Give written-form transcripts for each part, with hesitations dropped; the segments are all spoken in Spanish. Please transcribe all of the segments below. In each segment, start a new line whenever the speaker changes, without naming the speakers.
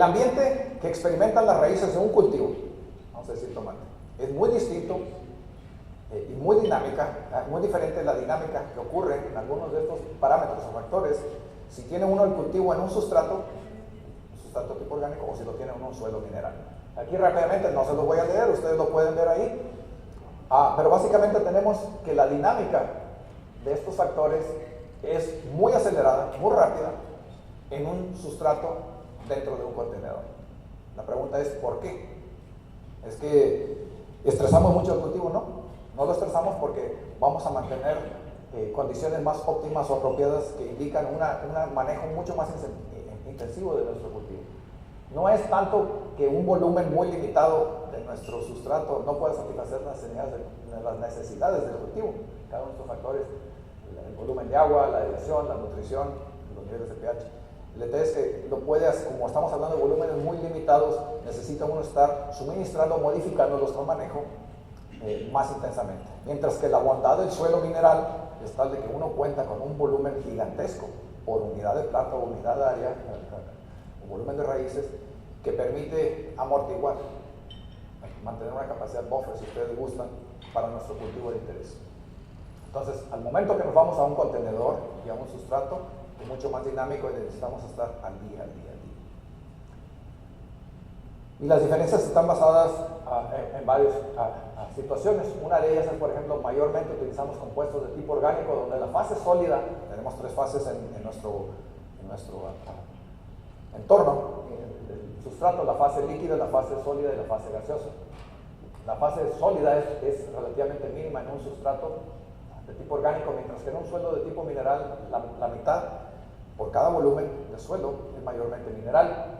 ambiente que experimentan las raíces de un cultivo, vamos a decir tomate, es muy distinto y muy dinámica, muy diferente la dinámica que ocurre en algunos de estos parámetros o factores si tiene uno el cultivo en un sustrato tipo orgánico, o si lo tiene uno en un suelo mineral. Aquí rápidamente, no se los voy a leer, ustedes lo pueden ver ahí, pero básicamente tenemos que la dinámica de estos factores es muy acelerada, muy rápida, en un sustrato dentro de un contenedor. La pregunta es, ¿por qué? ¿Es que estresamos mucho el cultivo? No lo estresamos porque vamos a mantener condiciones más óptimas o apropiadas que indican un manejo mucho más intensivo de nuestro cultivo. No es tanto que un volumen muy limitado de nuestro sustrato no pueda satisfacer las necesidades del cultivo. Cada uno de estos factores, el volumen de agua, la aireación, la nutrición, los niveles de pH. El detalle es que como estamos hablando de volúmenes muy limitados, necesita uno estar suministrando, modificándolos con manejo más intensamente. Mientras que la bondad del suelo mineral es tal de que uno cuenta con un volumen gigantesco por unidad de planta o unidad de área, o volumen de raíces, que permite amortiguar, mantener una capacidad buffer, si ustedes gustan, para nuestro cultivo de interés. Entonces, al momento que nos vamos a un contenedor y a un sustrato, es mucho más dinámico y necesitamos estar al día. Y las diferencias están basadas en varias situaciones. Una de ellas es, por ejemplo, mayormente utilizamos compuestos de tipo orgánico, donde la fase sólida, tenemos tres fases en nuestro entorno, el sustrato, la fase líquida, la fase sólida y la fase gaseosa. La fase sólida es relativamente mínima en un sustrato de tipo orgánico, mientras que en un suelo de tipo mineral, la mitad por cada volumen de suelo es mayormente mineral.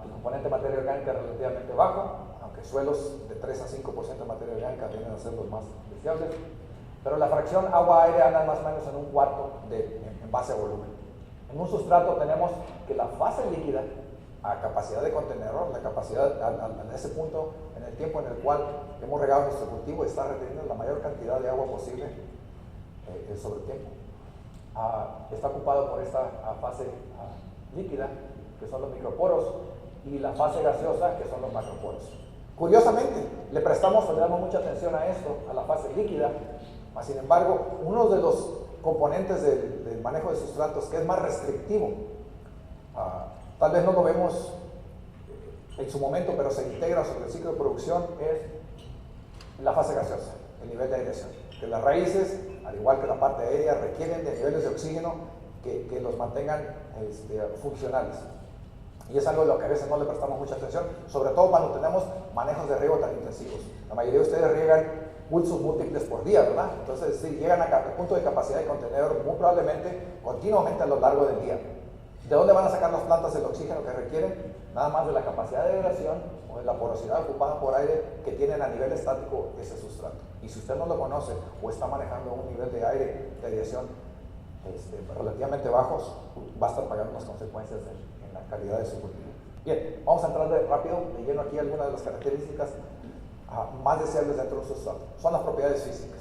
El componente de materia orgánica es relativamente bajo, aunque suelos de 3 a 5% de materia orgánica tienden a ser los más deseables, pero la fracción agua-aire anda más o menos en un cuarto en base a volumen. En un sustrato tenemos que la fase líquida, a capacidad de contenedor, la capacidad a ese punto en el tiempo en el cual hemos regado nuestro cultivo, está reteniendo la mayor cantidad de agua posible sobre el tiempo. Está ocupado por esta fase líquida, que son los microporos, y la fase gaseosa, que son los macroporos. Curiosamente, le damos mucha atención a esto, a la fase líquida, sin embargo, uno de los componentes del manejo de sustratos que es más restrictivo, tal vez no lo vemos en su momento, pero se integra sobre el ciclo de producción, es la fase gaseosa, el nivel de aireación. Que las raíces, al igual que la parte aérea, requieren de niveles de oxígeno que los mantengan funcionales. Y es algo de lo que a veces no le prestamos mucha atención, sobre todo cuando tenemos manejos de riego tan intensivos. La mayoría de ustedes riegan pulsos múltiples por día, ¿verdad? Entonces, si llegan al punto de capacidad de contenedor, muy probablemente continuamente a lo largo del día. ¿De dónde van a sacar las plantas el oxígeno que requieren? Nada más de la capacidad de aeración o de la porosidad ocupada por aire que tienen a nivel estático ese sustrato. Y si usted no lo conoce o está manejando un nivel de aire, de aireación relativamente bajos, va a estar pagando las consecuencias en la calidad de su cultivo. Bien, vamos a entrar rápido, de lleno aquí algunas de las características más deseables dentro de un sustrato. Son las propiedades físicas.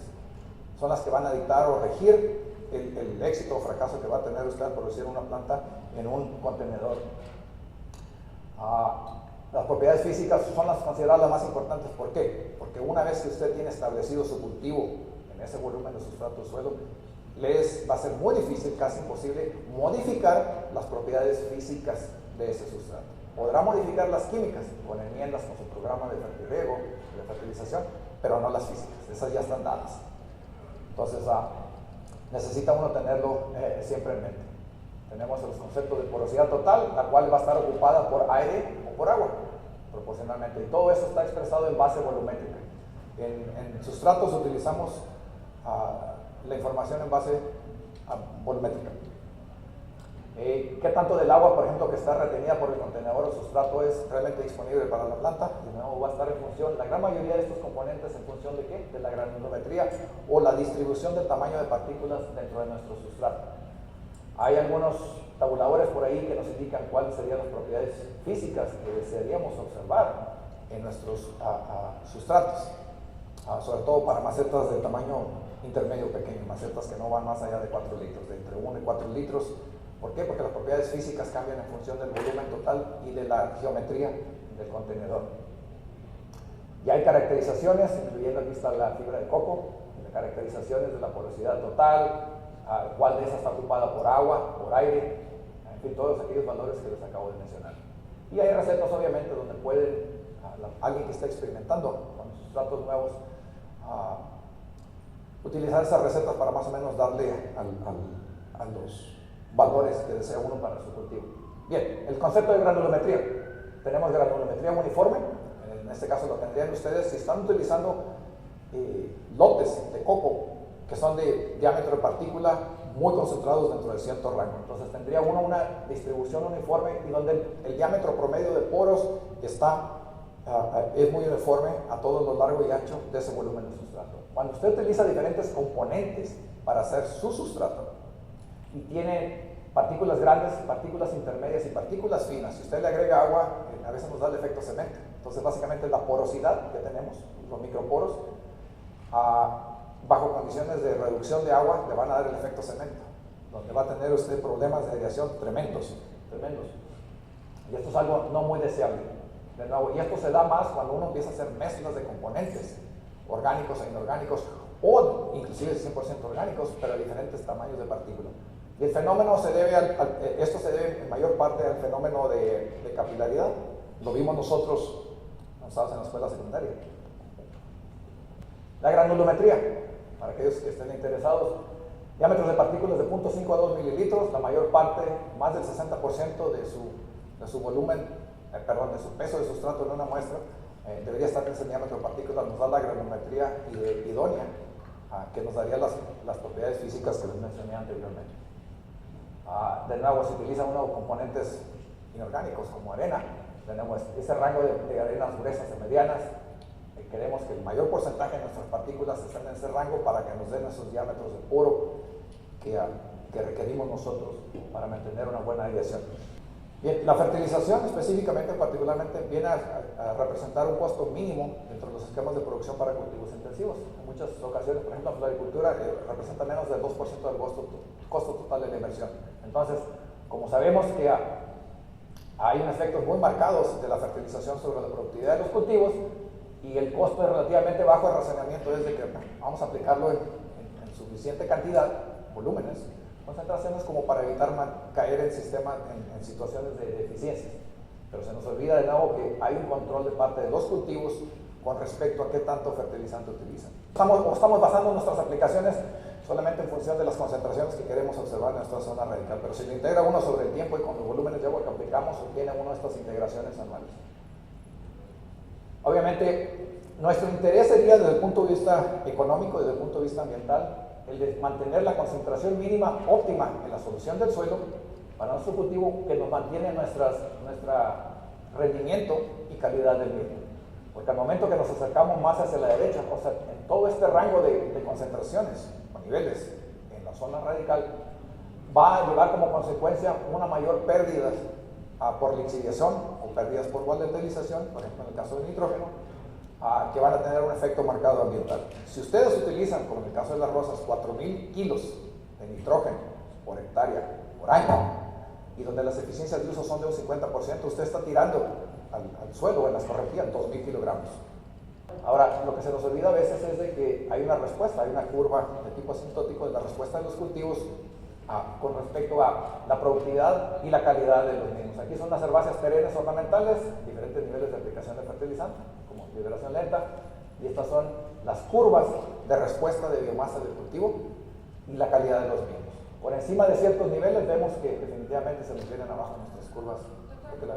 Son las que van a dictar o regir el éxito o fracaso que va a tener usted al producir una planta en un contenedor. Las propiedades físicas son las consideradas las más importantes. ¿Por qué? Porque una vez que usted tiene establecido su cultivo en ese volumen de sustrato de suelo, va a ser muy difícil, casi imposible, modificar las propiedades físicas de ese sustrato. Podrá modificar las químicas con enmiendas con su programa de fertirriego, de fertilización, pero no las físicas, esas ya están dadas. Entonces, necesita uno tenerlo siempre en mente. Tenemos los conceptos de porosidad total, la cual va a estar ocupada por aire o por agua, proporcionalmente. Y todo eso está expresado en base volumétrica. En sustratos utilizamos la información en base volumétrica. ¿Qué tanto del agua, por ejemplo, que está retenida por el contenedor o sustrato es realmente disponible para la planta? De nuevo, va a estar en función, la gran mayoría de estos componentes en función de ¿qué? De la granulometría o la distribución del tamaño de partículas dentro de nuestro sustrato. Hay algunos tabuladores por ahí que nos indican cuáles serían las propiedades físicas que desearíamos observar en nuestros sustratos, sobre todo para macetas de tamaño intermedio pequeño, macetas que no van más allá de 4 litros, de entre 1 y 4 litros ¿Por qué? Porque las propiedades físicas cambian en función del volumen total y de la geometría del contenedor. Y hay caracterizaciones, incluyendo aquí está la fibra de coco, caracterizaciones de la porosidad total, cuál de esas está ocupada por agua, por aire, en fin, todos aquellos valores que les acabo de mencionar. Y hay recetas, obviamente, donde pueden, alguien que está experimentando con sustratos nuevos, utilizar esas recetas para más o menos darle a los valores que desea uno para su cultivo. Bien, el concepto de granulometría. Tenemos granulometría uniforme, en este caso lo tendrían ustedes si están utilizando lotes de coco que son de diámetro de partícula muy concentrados dentro de cierto rango. Entonces tendría uno una distribución uniforme y donde el diámetro promedio de poros es muy uniforme a todo lo largo y ancho de ese volumen de sustrato. Cuando usted utiliza diferentes componentes para hacer su sustrato y tiene partículas grandes, partículas intermedias y partículas finas, si usted le agrega agua, a veces nos da el efecto cemento. Entonces básicamente la porosidad que tenemos, los microporos, bajo condiciones de reducción de agua le van a dar el efecto cemento, donde va a tener usted problemas de aireación tremendos. Y esto es algo no muy deseable. De nuevo, y esto se da más cuando uno empieza a hacer mezclas de componentes orgánicos e inorgánicos, o inclusive 100% orgánicos, pero a diferentes tamaños de partícula. Y el fenómeno se debe esto se debe en mayor parte al fenómeno de capilaridad. Lo vimos nosotros cuando estábamos en la escuela secundaria. La granulometría, para aquellos que estén interesados, diámetros de partículas de 0.5 a 2 mililitros, la mayor parte, más del 60% de su volumen, de su peso de sustrato en una muestra, debería estar en ese diámetro de partículas, nos da la granulometría idónea, que nos daría las propiedades físicas que les mencioné anteriormente. De nuevo, se utilizan unos componentes inorgánicos como arena, tenemos ese rango de arenas gruesas y medianas. Queremos que el mayor porcentaje de nuestras partículas estén en ese rango para que nos den esos diámetros de poro que requerimos nosotros para mantener una buena aireación. Bien, la fertilización específicamente, particularmente, viene a representar un costo mínimo dentro de los esquemas de producción para cultivos intensivos. En muchas ocasiones, por ejemplo, la floricultura representa menos del 2% del costo total de la inversión. Entonces, como sabemos que hay unos efectos muy marcados de la fertilización sobre la productividad de los cultivos, y el costo es relativamente bajo, el razonamiento es de que vamos a aplicarlo en suficiente cantidad, volúmenes, concentraciones como para evitar caer en situaciones de deficiencias. Pero se nos olvida de nuevo que hay un control de parte de los cultivos con respecto a qué tanto fertilizante utilizan. Estamos basando nuestras aplicaciones solamente en función de las concentraciones que queremos observar en nuestra zona radical, pero si lo integra uno sobre el tiempo y con los volúmenes de agua que aplicamos, obtiene uno de estas integraciones anuales. Obviamente, nuestro interés sería desde el punto de vista económico, desde el punto de vista ambiental, el de mantener la concentración mínima óptima en la solución del suelo para nuestro cultivo, que nos mantiene nuestro rendimiento y calidad del mismo. Porque al momento que nos acercamos más hacia la derecha, o sea, en todo este rango de concentraciones o niveles en la zona radical, va a llevar como consecuencia una mayor pérdida por lixiviación o pérdidas por volatilización, por ejemplo en el caso del nitrógeno, que van a tener un efecto marcado ambiental. Si ustedes utilizan, como en el caso de las rosas, 4.000 kilos de nitrógeno por hectárea por año, y donde las eficiencias de uso son de un 50%, usted está tirando al suelo, en las correntías, 2.000 kilogramos. Ahora, lo que se nos olvida a veces es de que hay una respuesta, hay una curva de tipo asintótico de la respuesta de los cultivos con respecto a la productividad y la calidad de los mismos. Aquí son las herbáceas perennes ornamentales, diferentes niveles de aplicación de fertilizante, como liberación lenta, y estas son las curvas de respuesta de biomasa del cultivo y la calidad de los mismos. Por encima de ciertos niveles vemos que definitivamente se nos vienen abajo nuestras curvas.
Doctor,